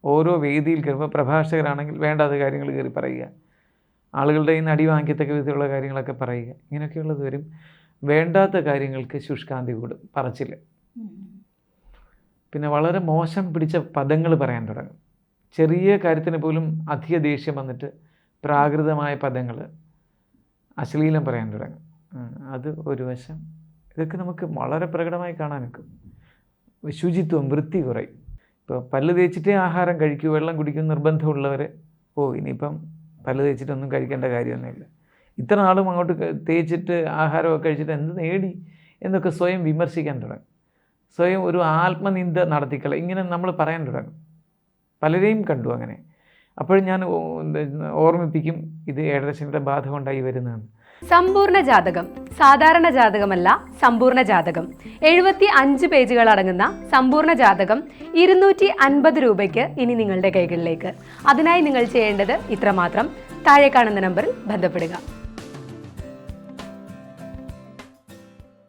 ഓരോ വേദിയിൽ കയറുമ്പോൾ പ്രഭാഷകരാണെങ്കിൽ വേണ്ടാത്ത കാര്യങ്ങൾ കയറി പറയുക, ആളുകളുടെ കയ്യിൽ നിന്ന് അടി വാങ്ങിക്കത്തക്ക വിധത്തിലുള്ള കാര്യങ്ങളൊക്കെ പറയുക, ഇങ്ങനെയൊക്കെയുള്ളത് വരും. വേണ്ടാത്ത കാര്യങ്ങൾക്ക് ശുഷ്കാന്തി കൂടും, പറച്ചില്ല. പിന്നെ വളരെ മോശം പിടിച്ച പദങ്ങൾ പറയാൻ തുടങ്ങും. ചെറിയ കാര്യത്തിന് പോലും അധിക ദേഷ്യം വന്നിട്ട് പ്രാകൃതമായ പദങ്ങൾ, അശ്ലീലം പറയാൻ തുടങ്ങും. അത് ഒരു വശം. ഇതൊക്കെ നമുക്ക് വളരെ പ്രകടമായി കാണാനൊക്കും. ശുചിത്വം, വൃത്തി കുറയും. ഇപ്പോൾ പല്ല് തേച്ചിട്ടേ ആഹാരം കഴിക്കൂ, വെള്ളം കുടിക്കും നിർബന്ധമുള്ളവർ ഇനിയിപ്പം പല്ല് തേച്ചിട്ടൊന്നും കഴിക്കേണ്ട കാര്യമൊന്നുമില്ല, ഇത്ര നാളും അങ്ങോട്ട് തേച്ചിട്ട് ആഹാരമൊക്കെ കഴിച്ചിട്ട് എന്ത് നേടി എന്നൊക്കെ സ്വയം വിമർശിക്കാൻ തുടങ്ങും. സ്വയം ഒരു ആത്മനിന്ദ നടത്തിക്കള ഇങ്ങനെ നമ്മൾ പറയാൻ തുടങ്ങും. പലരെയും കണ്ടു അങ്ങനെ. അപ്പോഴും ഞാൻ ഓർമ്മിപ്പിക്കും, ഇത് ഏഴരശനിയുടെ ബാധ കൊണ്ടായി വരുന്നതെന്ന്. സമ്പൂർണ്ണ ജാതകം സാധാരണ ജാതകമല്ല, സമ്പൂർണ്ണ ജാതകം. 75 പേജുകൾ അടങ്ങുന്ന സമ്പൂർണ്ണ ജാതകം 250 രൂപയ്ക്ക് ഇനി നിങ്ങളുടെ കൈകളിലേക്ക്. അതിനായി നിങ്ങൾ ചെയ്യേണ്ടത് ഇത്രമാത്രം: താഴെ കാണുന്ന നമ്പറിൽ ബന്ധപ്പെടുക.